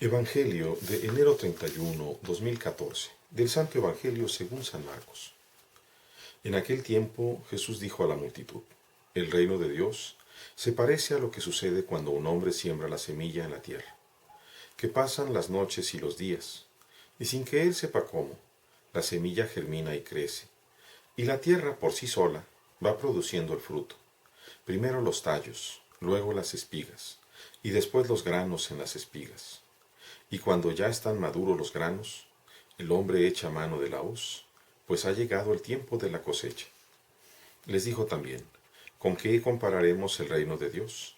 Evangelio de enero 31, 2014, del Santo Evangelio según San Marcos. En aquel tiempo Jesús dijo a la multitud: El reino de Dios se parece a lo que sucede cuando un hombre siembra la semilla en la tierra, que pasan las noches y los días, y sin que él sepa cómo, la semilla germina y crece, y la tierra por sí sola va produciendo el fruto, primero los tallos, luego las espigas, y después los granos en las espigas. Y cuando ya están maduros los granos, el hombre echa mano de la hoz, pues ha llegado el tiempo de la cosecha. Les dijo también: ¿Con qué compararemos el reino de Dios?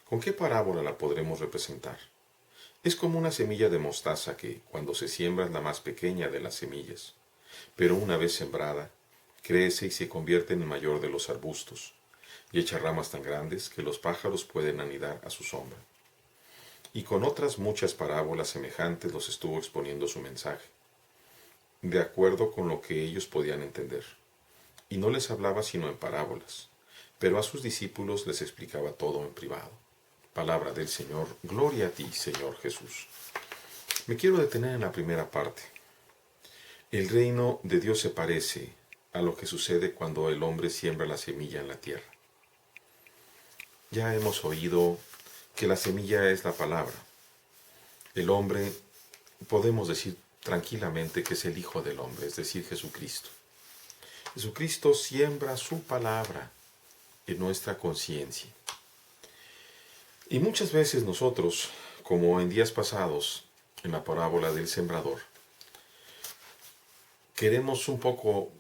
¿Con qué parábola la podremos representar? Es como una semilla de mostaza que, cuando se siembra, es la más pequeña de las semillas, pero una vez sembrada, crece y se convierte en el mayor de los arbustos, y echa ramas tan grandes que los pájaros pueden anidar a su sombra. Y con otras muchas parábolas semejantes los estuvo exponiendo su mensaje, de acuerdo con lo que ellos podían entender. Y no les hablaba sino en parábolas, pero a sus discípulos les explicaba todo en privado. Palabra del Señor. Gloria a ti, Señor Jesús. Me quiero detener en la primera parte. El reino de Dios se parece a lo que sucede cuando el hombre siembra la semilla en la tierra. Ya hemos oído que la semilla es la palabra. El hombre, podemos decir tranquilamente que es el Hijo del Hombre, es decir, Jesucristo. Jesucristo siembra su palabra en nuestra conciencia. Y muchas veces nosotros, como en días pasados, en la parábola del sembrador, queremos un poco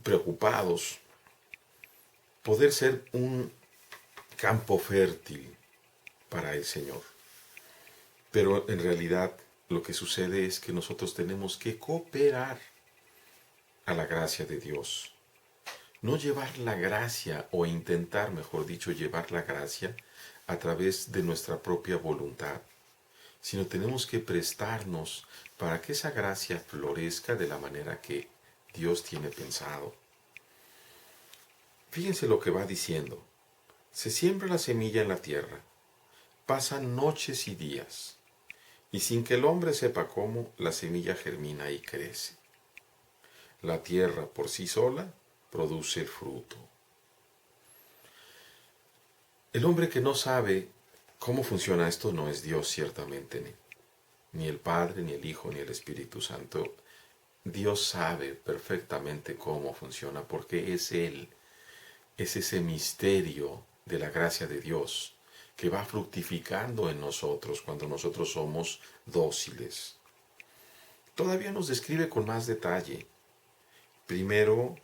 preocupados poder ser un campo fértil para el Señor. Pero en realidad lo que sucede es que nosotros tenemos que cooperar a la gracia de Dios. No llevar la gracia, o intentar, mejor dicho, llevar la gracia a través de nuestra propia voluntad, sino tenemos que prestarnos para que esa gracia florezca de la manera que Dios tiene pensado. Fíjense lo que va diciendo. Se siembra la semilla en la tierra, pasan noches y días, y sin que el hombre sepa cómo, la semilla germina y crece. La tierra por sí sola produce el fruto. El hombre que no sabe cómo funciona esto no es Dios, ciertamente, ni el Padre, ni el Hijo, ni el Espíritu Santo. Dios sabe perfectamente cómo funciona, porque es Él, es ese misterio de la gracia de Dios que va fructificando en nosotros cuando nosotros somos dóciles. Todavía nos describe con más detalle. Primero,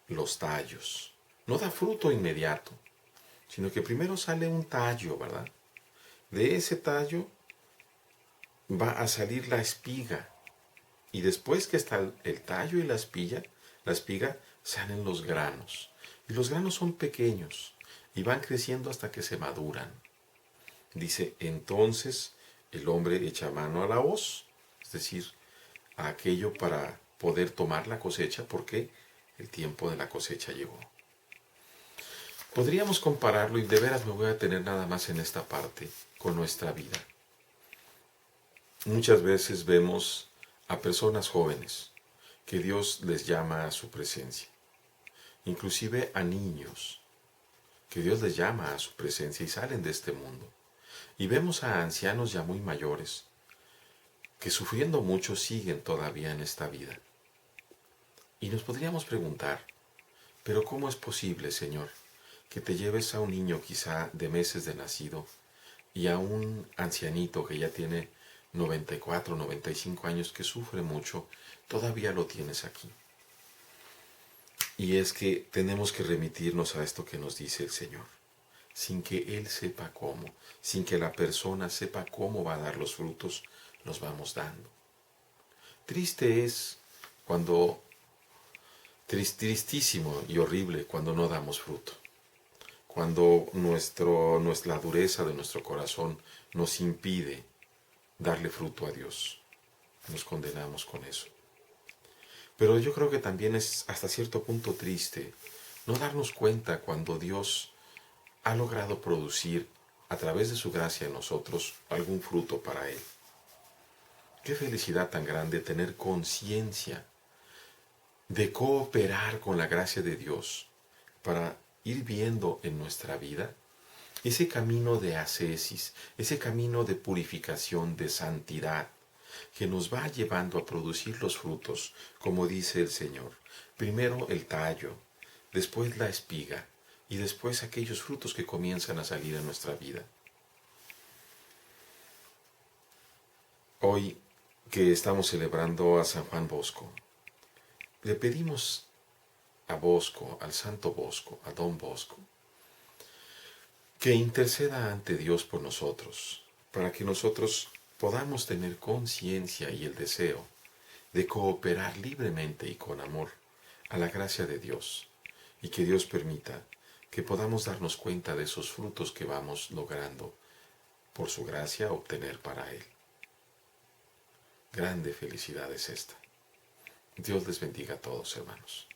los tallos. No da fruto inmediato, sino que primero sale un tallo, ¿verdad? De ese tallo va a salir la espiga. Y después que está el tallo y la espiga salen los granos. Y los granos son pequeños y van creciendo hasta que se maduran. Dice, entonces el hombre echa mano a la hoz, es decir, a aquello para poder tomar la cosecha, porque el tiempo de la cosecha llegó. Podríamos compararlo, y de veras me voy a detener nada más en esta parte, con nuestra vida. Muchas veces vemos a personas jóvenes que Dios les llama a su presencia, inclusive a niños que Dios les llama a su presencia y salen de este mundo. Y vemos a ancianos ya muy mayores que, sufriendo mucho, siguen todavía en esta vida. Y nos podríamos preguntar, ¿pero cómo es posible, Señor, que te lleves a un niño quizá de meses de nacido y a un ancianito que ya tiene 94, 95 años, que sufre mucho, todavía lo tienes aquí? Y es que tenemos que remitirnos a esto que nos dice el Señor, sin que Él sepa cómo, sin que la persona sepa cómo va a dar los frutos, los vamos dando. Triste es cuando, tristísimo y horrible cuando no damos fruto, cuando la dureza de nuestro corazón nos impide darle fruto a Dios. Nos condenamos con eso. Pero yo creo que también es hasta cierto punto triste no darnos cuenta cuando Dios ha logrado producir a través de su gracia en nosotros algún fruto para Él. Qué felicidad tan grande tener conciencia de cooperar con la gracia de Dios para ir viendo en nuestra vida ese camino de ascesis, ese camino de purificación, de santidad, que nos va llevando a producir los frutos, como dice el Señor. Primero el tallo, después la espiga y después aquellos frutos que comienzan a salir en nuestra vida. Hoy que estamos celebrando a San Juan Bosco, le pedimos a Bosco, al Santo Bosco, a Don Bosco, que interceda ante Dios por nosotros, para que nosotros podamos tener conciencia y el deseo de cooperar libremente y con amor a la gracia de Dios, y que Dios permita que podamos darnos cuenta de esos frutos que vamos logrando por su gracia obtener para Él. Grande felicidad es esta. Dios les bendiga a todos, hermanos.